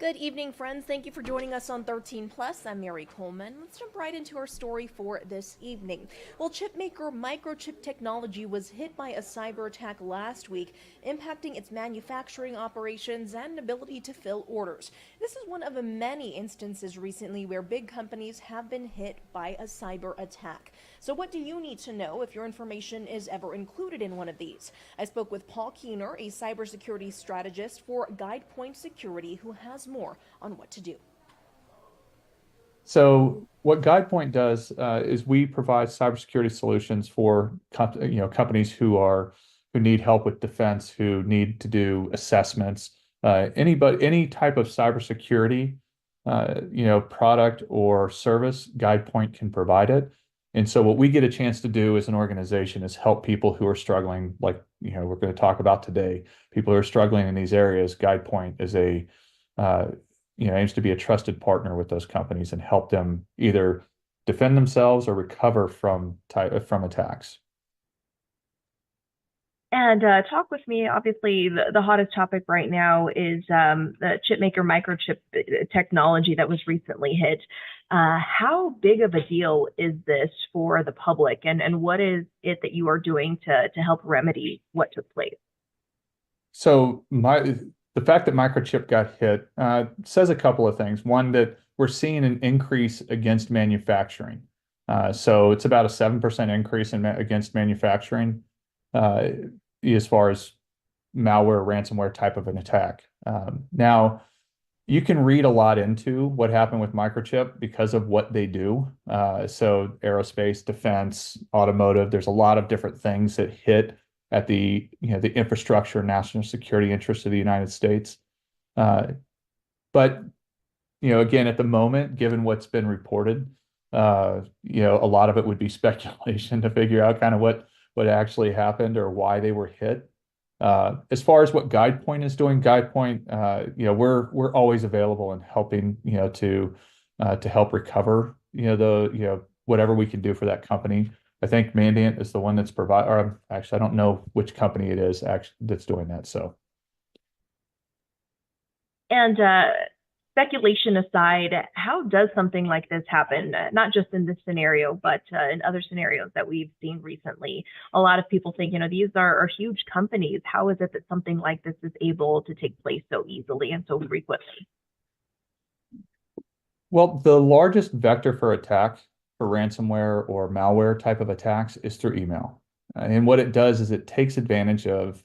Good evening, friends. Thank you for joining us on 13 Plus. I'm Mary Coleman. Let's jump right into our story for this evening. Well, chipmaker Microchip Technology was hit by a cyber attack last week, impacting its manufacturing operations and ability to fill orders. This is one of many instances recently where big companies have been hit by a cyber attack. So, what do you need to know if your information is ever included in one of these? I spoke with Paul Keener, a cybersecurity strategist for GuidePoint Security, who has more on what to do. So what GuidePoint does is we provide cybersecurity solutions for companies who need help with defense, who need to do assessments, any type of cybersecurity product or service, GuidePoint can provide it. And so what we get a chance to do as an organization is help people who are struggling, like we're going to talk about today, people who are struggling in these areas. GuidePoint is uh, aims to be a trusted partner with those companies and help them either defend themselves or recover from attacks. And talk with me. Obviously, the hottest topic right now is the chipmaker microchip technology that was recently hit. How big of a deal is this for the public, and what is it that you are doing to help remedy what took place? So the fact that microchip got hit says a couple of things. One, that we're seeing an increase against manufacturing. So it's about a 7% increase against manufacturing uh, as far as malware, ransomware type of an attack. Now, you can read a lot into what happened with microchip because of what they do. So aerospace, defense, automotive, there's a lot of different things that hit at the infrastructure, national security interests of the United States. Uh, but again, at the moment, given what's been reported, a lot of it would be speculation to figure out kind of what actually happened or why they were hit. As far as what GuidePoint is doing, GuidePoint, we're always available and helping, to help recover, whatever we can do for that company. I think Mandiant is the one that's or actually, I don't know which company it is actually that's doing that. So, And speculation aside, how does something like this happen? Not just in this scenario, but in other scenarios that we've seen recently. A lot of people think, these are huge companies. How is it that something like this is able to take place so easily and so frequently? well, the largest vector for attack for ransomware or malware type of attacks is through email. And what it does is it takes advantage of,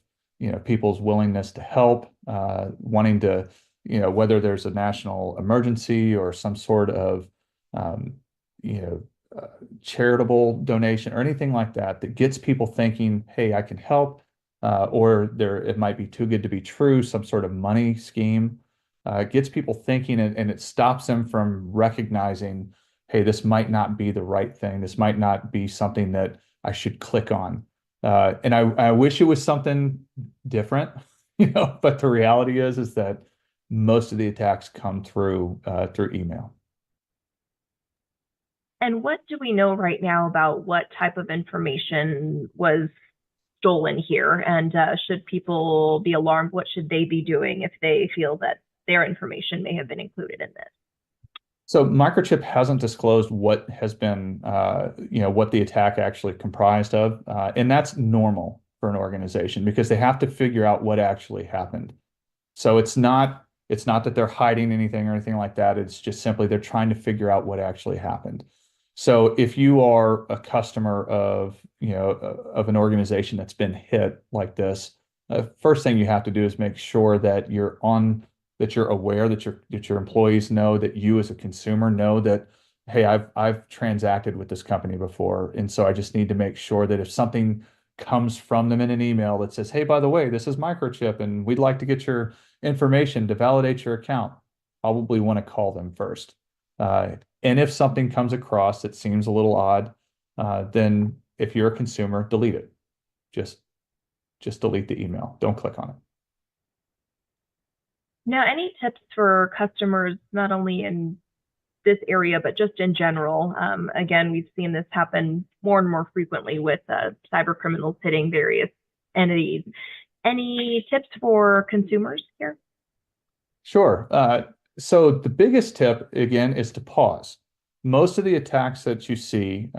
people's willingness to help, wanting to, whether there's a national emergency or some sort of, um, you know, charitable donation or anything like that that gets people thinking, hey, I can help, or it might be too good to be true, some sort of money scheme. It gets people thinking, and it stops them from recognizing, hey, this might not be the right thing. This might not be something that I should click on. And I wish it was something different, but the reality is that most of the attacks come through email. And what do we know right now about what type of information was stolen here? And should people be alarmed? What should they be doing if they feel that their information may have been included in this? So Microchip hasn't disclosed what has been, what the attack actually comprised of, and that's normal for an organization because they have to figure out what actually happened. So it's not that they're hiding anything or anything like that. It's just simply they're trying to figure out what actually happened. So if you are a customer of an organization that's been hit like this, first thing you have to do is make sure that you're aware that your employees know that you as a consumer know that, hey, I've transacted with this company before, and so I just need to make sure that if something comes from them in an email that says, hey, by the way, this is Microchip, and we'd like to get your information to validate your account, probably want to call them first. And if something comes across that seems a little odd, then if you're a consumer, delete it. Just delete the email. Don't click on it. Now, any tips for customers, not only in this area, but just in general? Again, we've seen this happen more and more frequently with cyber criminals hitting various entities. Any tips for consumers here? Sure. So the biggest tip, again, is to pause. Most of the attacks that you see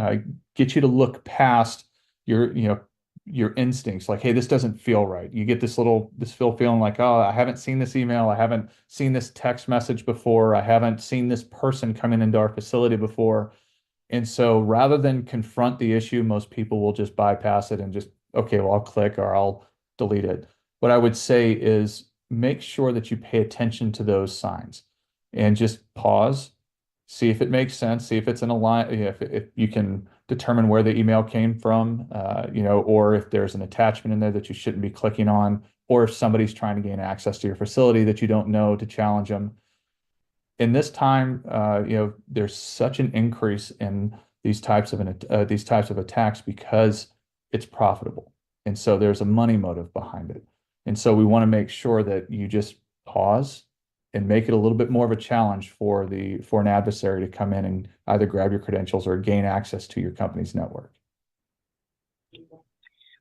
get you to look past your instincts. Like, hey, this doesn't feel right. You get this feeling like, oh, I haven't seen this email. I haven't seen this text message before. I haven't seen this person coming into our facility before. And so rather than confront the issue, most people will just bypass it and just, okay, well, I'll click or I'll delete it. What I would say is make sure that you pay attention to those signs and just pause, see if it makes sense, see if it's in a line, if you can determine where the email came from, or if there's an attachment in there that you shouldn't be clicking on, or if somebody's trying to gain access to your facility that you don't know to challenge them. In this time, there's such an increase in these types of attacks because it's profitable, and so there's a money motive behind it. And so we want to make sure that you just pause and make it a little bit more of a challenge for an adversary to come in and either grab your credentials or gain access to your company's network.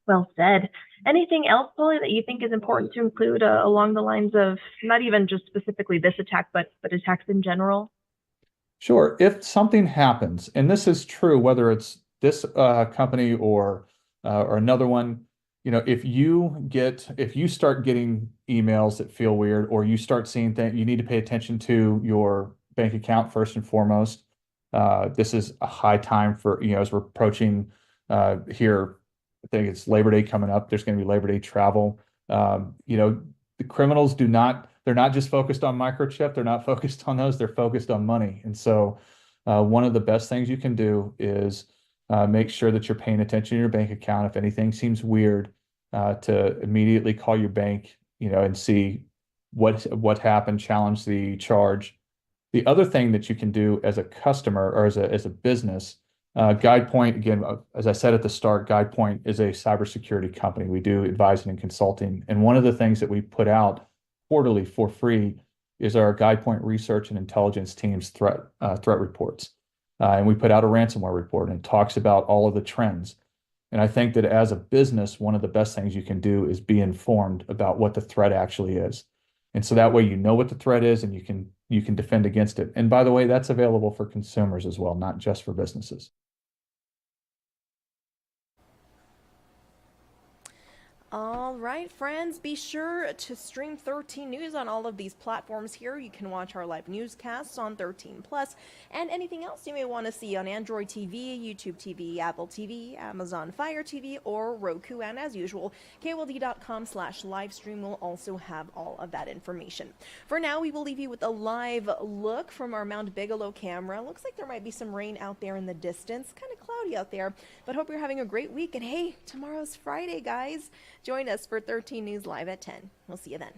Well said. Anything else, Polly, that you think is important to include along the lines of not even just specifically this attack, but attacks in general? Sure. If something happens, and this is true, whether it's this company or another one, if you start getting emails that feel weird, or you start seeing things, you need to pay attention to your bank account first and foremost. This is a high time for, as we're approaching here, I think it's Labor Day coming up. There's going to be Labor Day travel. The criminals they're not just focused on microchip. They're not focused on those. They're focused on money. And so one of the best things you can do is make sure that you're paying attention to your bank account. If anything seems weird, to immediately call your bank, and see what happened, challenge the charge. The other thing that you can do as a customer or as a business, GuidePoint, again, as I said at the start, GuidePoint is a cybersecurity company. We do advising and consulting. And one of the things that we put out quarterly for free is our GuidePoint research and intelligence team's threat reports. And we put out a ransomware report, and it talks about all of the trends. And I think that as a business, one of the best things you can do is be informed about what the threat actually is. And so that way you know what the threat is and you can defend against it. And by the way, that's available for consumers as well, not just for businesses. All right, friends, be sure to stream 13 News on all of these platforms here. You can watch our live newscasts on 13 Plus and anything else you may want to see on Android TV, YouTube TV, Apple TV, Amazon Fire TV, or Roku. And as usual, KOLD.com/livestream will also have all of that information. For now, we will leave you with a live look from our Mount Bigelow camera. Looks like there might be some rain out there in the distance. Kind of cloudy out there, but hope you're having a great week. And hey, tomorrow's Friday, guys. Join us for 13 News Live at 10. We'll see you then.